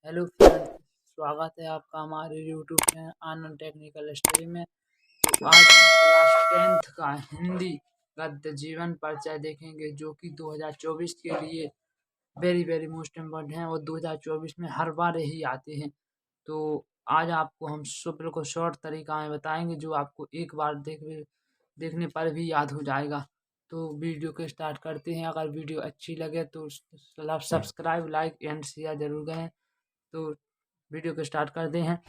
Hello friends, स्वागत है आपका हमारे यूट्यूब चैनल आनंद टेक्निकल स्टडी में। तो आज हम क्लास 10th का हिंदी गद्य जीवन परिचय देखेंगे, जो कि 2024 के लिए वेरी वेरी मोस्ट इम्पोर्टेंट है और 2024 में हर बार यही आते हैं। तो आज आपको हम बिल्कुल शॉर्ट तरीका में बताएंगे, जो आपको एक बार देखने पर भी याद हो जाएगा। तो वीडियो को स्टार्ट करते हैं। अगर वीडियो अच्छी लगे तो सब्सक्राइब, लाइक एंड शेयर जरूर करें। तो वीडियो को स्टार्ट करते हैं।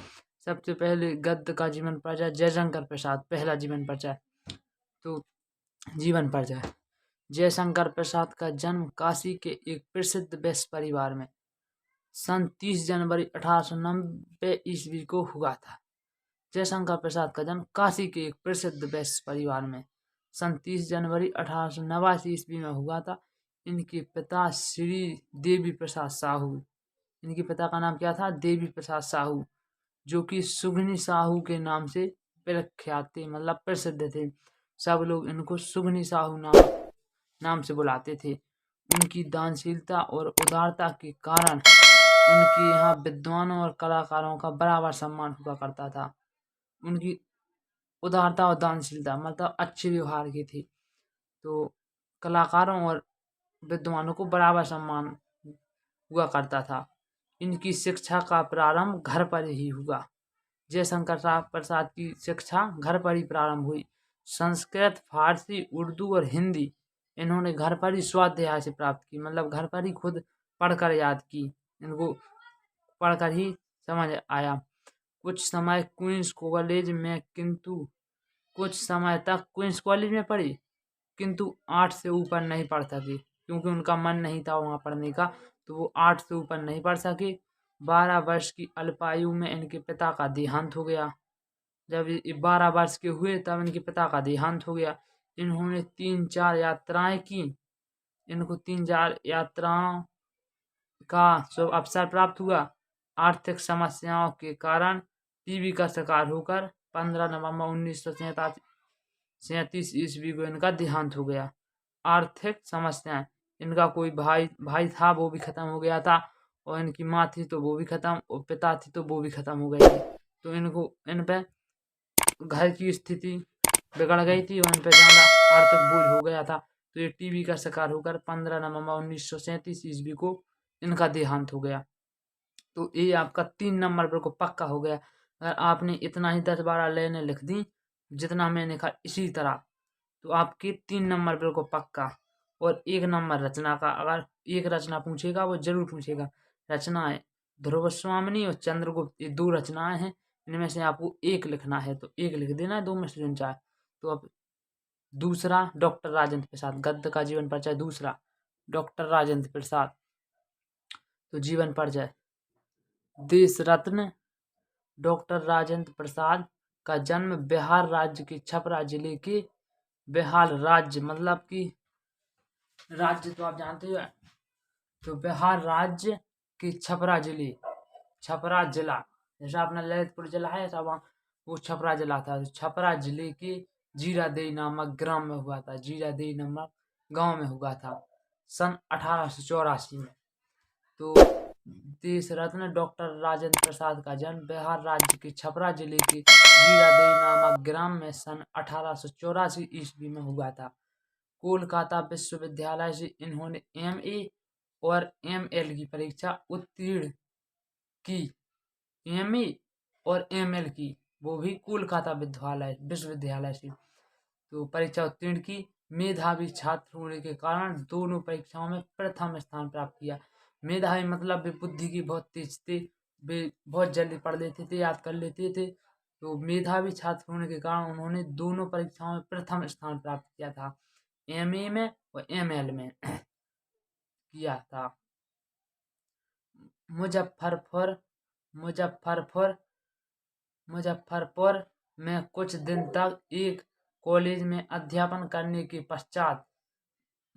सबसे पहले गद्य का जीवन परिचय। जयशंकर प्रसाद, पहला जीवन परिचय। तो जीवन परिचय। जयशंकर प्रसाद का जन्म काशी के एक प्रसिद्ध वैश्य परिवार में सन 30 जनवरी 1890 ईस्वी को हुआ था। जयशंकर प्रसाद का जन्म काशी के एक प्रसिद्ध वैश्य परिवार में सन 30 जनवरी 1889 ईस्वी में हुआ था। इनके पिता श्री देवी प्रसाद साहू, इनके पिता का नाम क्या था? देवी प्रसाद साहू, जो कि सुगनी साहू के नाम से प्रख्यात थे, मतलब प्रसिद्ध थे। सब लोग इनको सुगनी साहू नाम से बुलाते थे। उनकी दानशीलता और उदारता के कारण उनके यहाँ विद्वानों और कलाकारों का बराबर सम्मान हुआ करता था। उनकी उदारता और दानशीलता मतलब अच्छे व्यवहार की थी, तो कलाकारों और विद्वानों को बराबर सम्मान हुआ करता था। इनकी शिक्षा का प्रारंभ घर पर ही हुआ। जयशंकर प्रसाद की शिक्षा घर पर ही प्रारंभ हुई। संस्कृत, फारसी, उर्दू और हिंदी इन्होंने घर पर ही स्वाध्याय से प्राप्त की, मतलब घर पर ही खुद पढ़कर याद की। इनको पढ़कर ही समझ आया। कुछ समय क्वींस कॉलेज में कुछ समय तक क्वींस कॉलेज में पढ़ी, किंतु 8 से ऊपर नहीं पढ़ सकी, क्योंकि उनका मन नहीं था वहाँ पढ़ने का, तो वो 8 से ऊपर नहीं पढ़ सके। 12 वर्ष की अल्पायु में इनके पिता का देहांत हो गया। जब ये 12 वर्ष के हुए तब इनके पिता का देहांत हो गया। इन्होंने 3-4 यात्राएं की। इनको 3-4 यात्राओं का शुभ अवसर प्राप्त हुआ। आर्थिक समस्याओं के कारण टीबी का शिकार होकर 15 नवंबर 1937 ईस्वी को इनका देहांत हो गया। आर्थिक समस्याएं, इनका कोई भाई था, वो भी खत्म हो गया था, और इनकी माँ थी तो वो भी खत्म, और पिता थी तो वो भी खत्म हो गई थी। तो इन पे घर की स्थिति बिगड़ गई थी और इन पे ज़्यादा आर्थिक बोझ हो गया था। तो ये टीबी का शिकार होकर 15 नवंबर 1937 ईस्वी को इनका देहांत हो गया। तो ये आपका 3 नंबर बिल्कुल पक्का हो गया। अगर आपने इतना ही 10-12 लाइनें लिख दी जितना मैंने लिखा इसी तरह, तो आपके 3 नंबर बिल्कुल पक्का। और 1 नंबर रचना का, अगर एक रचना पूछेगा वो जरूर पूछेगा। रचनाएं ध्रुव स्वामिनी और चंद्रगुप्त, ये 2 रचनाएं हैं। इनमें से आपको एक लिखना है, तो एक लिख देना है, 2 में से चुन चाहे। तो अब दूसरा, डॉक्टर राजेंद्र प्रसाद, गद्य का जीवन परिचय दूसरा, डॉक्टर राजेंद्र प्रसाद। तो जीवन परिचय। देश रत्न डॉक्टर राजेंद्र प्रसाद का जन्म बिहार राज्य के छपरा जिले के, बिहार राज्य मतलब कि राज्य तो आप जानते हो, तो बिहार राज्य के छपरा जिला, जैसा अपना ललितपुर जिला है, ऐसा वहाँ वो छपरा जिला था। तो छपरा जिले के जीरादेई नामक ग्राम में हुआ था, जीरादेई नामक गांव में हुआ था सन 1884 में। तो देश रत्न डॉक्टर राजेंद्र प्रसाद का जन्म बिहार राज्य के छपरा जिले के जीरादेई नामक ग्राम में सन 1884 ईस्वी में हुआ था। कोलकाता विश्वविद्यालय से इन्होंने एमए और एमएल की परीक्षा उत्तीर्ण की। एमए और एमएल की, वो भी कोलकाता विश्वविद्यालय से तो परीक्षा उत्तीर्ण की। मेधावी छात्र होने के कारण दोनों परीक्षाओं में प्रथम स्थान प्राप्त किया। मेधावी मतलब वे बुद्धि की बहुत तेज थे, वे बहुत जल्दी पढ़ लेते थे, याद कर लेते थे। तो मेधावी छात्र होने के कारण उन्होंने दोनों परीक्षाओं में प्रथम स्थान प्राप्त किया था, एमए में और एमएल में किया था। मुजफ्फरपुर में कुछ दिन तक एक कॉलेज में अध्यापन करने के पश्चात,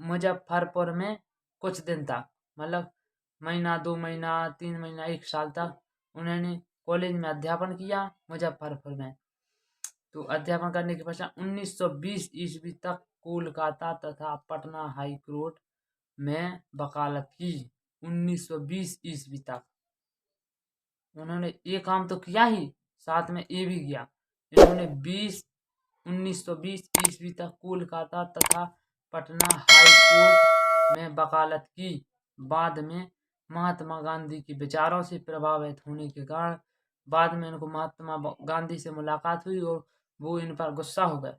मुजफ्फरपुर में कुछ दिन तक मतलब महीना, 2 महीना, 3 महीना, 1 साल तक उन्होंने कॉलेज में अध्यापन किया मुजफ्फरपुर में। तो अध्यापन करने के पश्चात 1920 ईस्वी तक कोलकाता तथा पटना हाई कोर्ट में वकालत की। 1920 ईस्वी तक उन्होंने ये काम तो किया ही, साथ में ये भी किया। इन्होंने 1920 ईस्वी तक कोलकाता तथा पटना हाई कोर्ट में वकालत की। बाद में महात्मा गांधी के विचारों से प्रभावित होने के कारण बाद में उनको महात्मा गांधी से मुलाकात हुई और वो इन पर गुस्सा हो गए,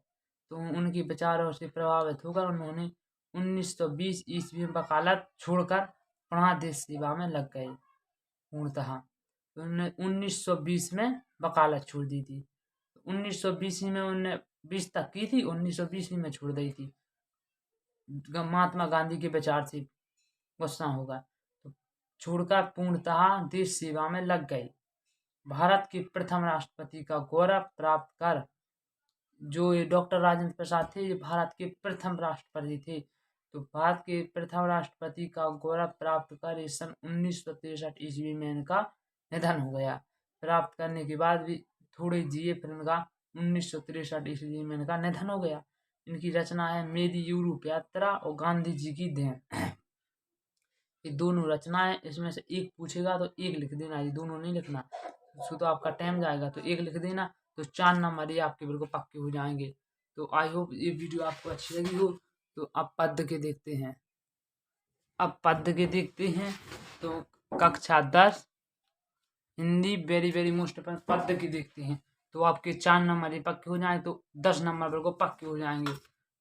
तो उनके विचारों से प्रभावित होकर उन्होंने 1920 ईस्वी में वकालत छोड़कर पुनः देश सेवा में लग गए पूर्णतः। तो उन्होंने 1920 में वकालत छोड़ दी थी। 1920 में उन्होंने 20 तक की थी, 1920 में छोड़ दी थी। महात्मा गांधी के विचार से गुस्सा होगा तो छोड़कर पूर्णतः देश सेवा में लग गए। भारत के प्रथम राष्ट्रपति का गौरव प्राप्त कर, जो ये डॉक्टर राजेंद्र प्रसाद थे, ये भारत के प्रथम राष्ट्रपति थे। तो भारत के प्रथम राष्ट्रपति का गौरव प्राप्त कर इस सन 1963 ईस्वी में इनका निधन हो गया। प्राप्त करने के बाद भी थोड़े जिए, फिर इनका 1963 ईस्वी में इनका निधन हो गया। इनकी रचना है मेरी यूरोप यात्रा और गांधी जी की देन। ये दोनों रचनाएं, इसमें से एक पूछेगा तो एक लिख देना, ये दोनों नहीं लिखना, उसको तो आपका टाइम जाएगा। तो एक लिख देना, तो 4 नंबर ये आपके बिल्कुल पक्के हो जाएंगे। तो आई होप ये वीडियो आपको अच्छी लगी हो। तो अब पद्य के देखते हैं। तो कक्षा 10 हिंदी वेरी वेरी मोस्ट पद्य की देखते हैं। तो आपके 4 नंबर ये पक्के हो जाए तो 10 नंबर बिल्कुल पक्के हो जाएंगे।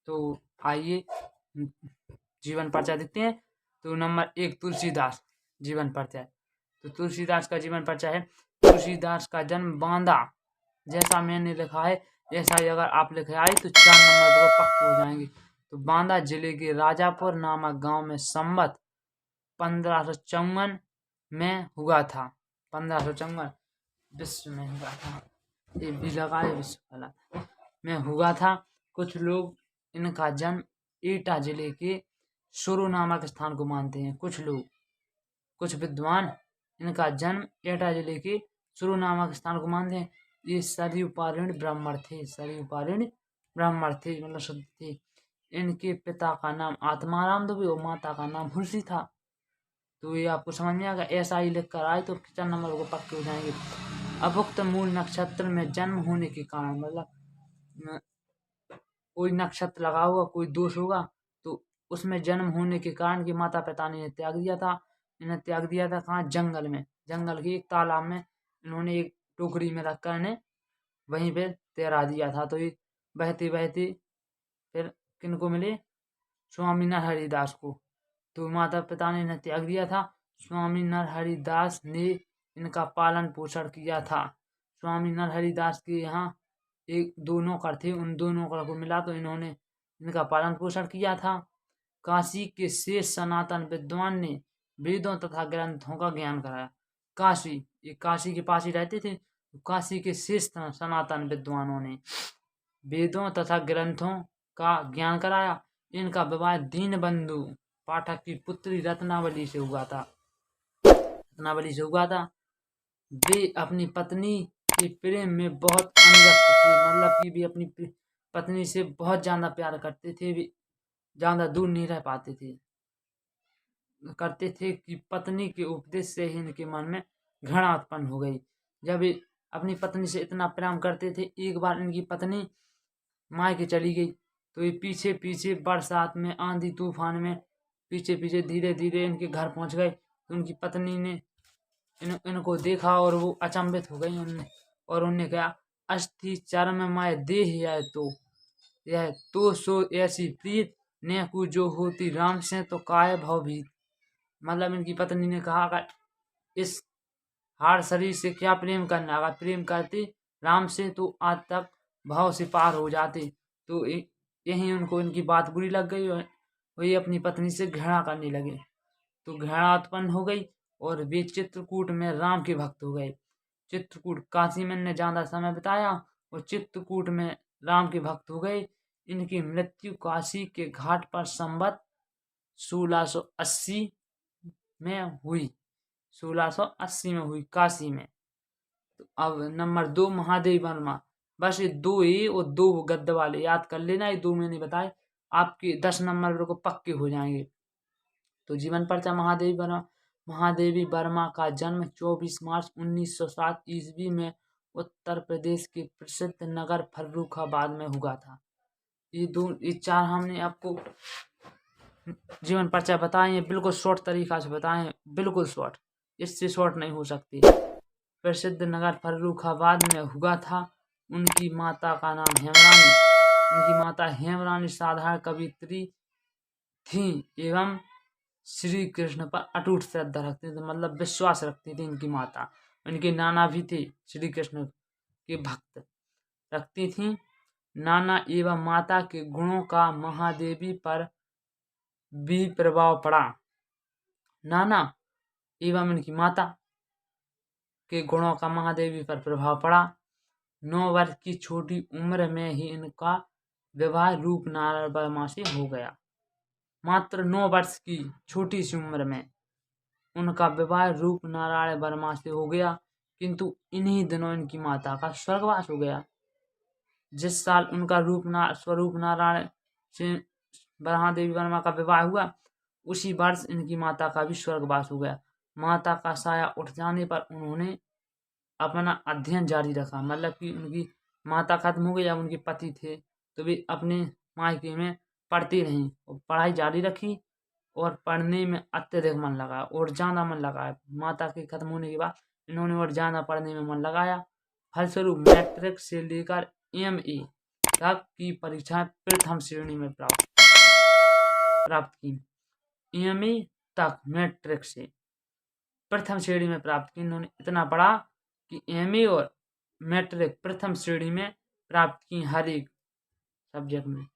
तो आइए जीवन परिचय देखते हैं। तो नंबर 1 तुलसीदास जीवन परिचय। तो तुलसीदास का जीवन परिचय है। तुलसीदास का जन्म बांदा, जैसा मैंने लिखा है ऐसा ही अगर आप लिखे आए तो 4 नंबर बिल्कुल पक्के हो जाएंगे। तो बांदा जिले के राजापुर नामक गांव में संवत 1554 में हुआ था। 1554 विश्व में हुआ था, ये भी लगाए विश्व कला में हुआ था। कुछ लोग इनका जन्म एटा जिले के सुरु नामक स्थान को मानते हैं। कुछ विद्वान इनका जन्म एटा जिले के सुरु नामक स्थान को मानते हैं। ये सरयू पारिणी ब्राह्मण थे, मतलब शुद्ध थे। इनके पिता का नाम आत्माराम दुबे और माता का नाम हुलसी था। तो ये आपको समझ में आएगा, ऐसा ही लिख कर आए तो 4 नंबर को पक्के हो जाएंगे। अभुक्त मूल नक्षत्र में जन्म होने के कारण, मतलब कोई नक्षत्र लगा होगा, कोई दोष होगा, तो उसमें जन्म होने के कारण कि माता पिता ने त्याग दिया था। इन्हें त्याग दिया था कहाँ? जंगल में, जंगल के एक तालाब में इन्होंने एक टोकरी में रखकर इन्हें वहीं पे तैरा दिया था। तो ये बहते बहते फिर किनको मिले? स्वामी नरहरिदास को। तो माता पिता ने इन्हें त्याग दिया था। स्वामी नरहरिदास ने इनका पालन पोषण किया था। स्वामी नरहरिदास के यहाँ एक 2 नौकर थे, उन 2 नौकर को मिला तो इन्होंने इनका पालन पोषण किया था। काशी के शेष सनातन विद्वान ने वेदों तथा ग्रंथों का ज्ञान कराया। ये काशी के पास ही रहते थे। काशी के शेष सनातन विद्वानों ने वेदों तथा ग्रंथों का ज्ञान कराया। इनका विवाह दीनबंधु पाठक की पुत्री रत्नावली से हुआ था। वे अपनी पत्नी के प्रेम में बहुत अनुरक्त थे, मतलब कि वे अपनी पत्नी से बहुत ज़्यादा प्यार करते थे। वे ज़्यादा दूर नहीं रह पाते थे, कि पत्नी के उपदेश से ही इनके मन में घृणा उत्पन्न हो गई। जब वे अपनी पत्नी से इतना प्रेम करते थे, एक बार इनकी पत्नी मायके चली गई तो ये पीछे पीछे बरसात में, आंधी तूफान में पीछे पीछे धीरे धीरे इनके घर पहुंच गए। तो उनकी पत्नी ने इनको देखा और वो अचंभित हो गई। उन्होंने कहा, अस्थि चर्म माय देह यह तो सो ऐसी प्रीत ने को जो होती राम से तो काय भवभीत। मतलब इनकी पत्नी ने कहा कि इस हार शरीर से क्या प्रेम करना, अगर प्रेम करते राम से तो आज तक भाव से पार हो जाते। तो यही उनको इनकी बात बुरी लग गई और वही अपनी पत्नी से घृणा करने लगे। तो घृणा उत्पन्न हो गई और वे चित्रकूट में राम के भक्त हो गए। चित्रकूट, काशी में इन्हें ज़्यादा समय बिताया और चित्रकूट में राम के भक्त हो गए। इनकी मृत्यु काशी के घाट पर संवत 1680 में हुई। 1680 में हुई काशी में। तो अब नंबर 2 महादेव वर्मा। बस ये 2 ही और 2 गद्द वाले याद कर लेना, ये 2 मैंने बताए, आपके 10 नंबर को पक्के हो जाएंगे। तो जीवन परिचय महादेव वर्मा। महादेवी वर्मा का जन्म 24 मार्च 1907 ईस्वी में उत्तर प्रदेश के प्रसिद्ध नगर फर्रुखाबाद में हुआ था। ये चार हमने आपको जीवन परिचय बताए हैं, बिल्कुल शॉर्ट तरीका से बताए हैं, बिल्कुल शॉर्ट, इससे शॉर्ट नहीं हो सकती। प्रसिद्ध नगर फर्रुखाबाद में हुआ था। उनकी माता का नाम हेमरानी। उनकी माता हेमरानी साधारण कवियत्री थी एवं श्री कृष्ण पर अटूट श्रद्धा रखती थी, मतलब विश्वास रखती थी इनकी माता। उनके नाना भी थे श्री कृष्ण के भक्त रखती थी। नाना एवं माता के गुणों का महादेवी पर भी प्रभाव पड़ा। नाना एवं इनकी माता के गुणों का महादेवी पर प्रभाव पड़ा। 9 वर्ष की छोटी उम्र में ही इनका विवाह रूपनारायण वर्मा से हो गया। मात्र 9 वर्ष की छोटी सी उम्र में उनका विवाह रूपनारायण वर्मा से हो गया, किंतु इन्हीं दिनों इनकी माता का स्वर्गवास हो गया। जिस साल उनका स्वरूप नारायण से महादेवी वर्मा का विवाह हुआ, उसी वर्ष इनकी माता का भी स्वर्गवास हो गया। माता का साया उठ जाने पर उन्होंने अपना अध्ययन जारी रखा, मतलब कि उनकी माता खत्म हो गई, अब उनके पति थे तो वे अपने मायके में पढ़ती रहीं और पढ़ाई जारी रखी और पढ़ने में अत्यधिक मन लगाया और ज़्यादा मन लगाया। माता के खत्म होने के बाद इन्होंने और ज़्यादा पढ़ने में मन लगाया। फलस्वरूप मैट्रिक से लेकर MA तक की परीक्षाएं प्रथम श्रेणी में प्राप्त की। MA तक मैट्रिक से प्रथम श्रेणी में प्राप्त की। इन्होंने इतना पढ़ा कि MA और मैट्रिक प्रथम श्रेणी में प्राप्त की हर एक सब्जेक्ट में।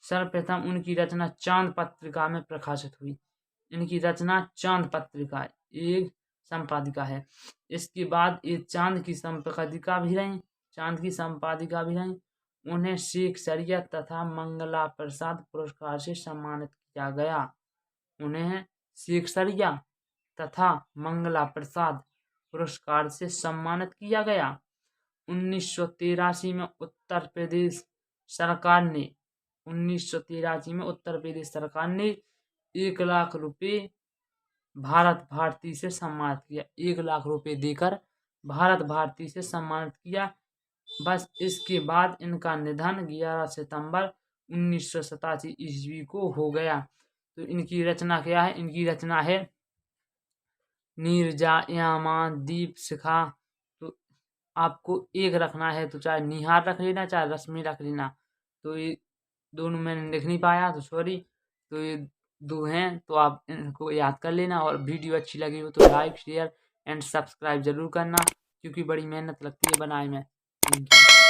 सर्वप्रथम उनकी रचना चांद पत्रिका में प्रकाशित हुई। इनकी रचना चांद पत्रिका एक संपादिका है। इसके बाद ये चांद की संपादिका भी रहीं। उन्हें शेख शरीयत तथा मंगला प्रसाद पुरस्कार से सम्मानित किया गया। उन्हें शेख शरीयत तथा मंगला प्रसाद पुरस्कार से सम्मानित किया गया। 1983 में उत्तर प्रदेश सरकार ने 1 लाख रुपए भारत भारती से सम्मानित किया। 1 लाख रुपए देकर भारत भारती से सम्मानित किया। बस इसके बाद इनका निधन 11 सितंबर 1987 ईस्वी को हो गया। तो इनकी रचना क्या है? इनकी रचना है नीरजा, यामान, दीप शिखा। तो आपको एक रखना है तो चाहे निहार रख लेना, चाहे रश्मि रख लेना। तो ये दोनों मैंने लिख नहीं पाया तो सॉरी। तो ये 2 हैं, तो आप इनको याद कर लेना। और वीडियो अच्छी लगी हो तो लाइक, शेयर एंड सब्सक्राइब जरूर करना, क्योंकि बड़ी मेहनत लगती है बनाए में। Thank you.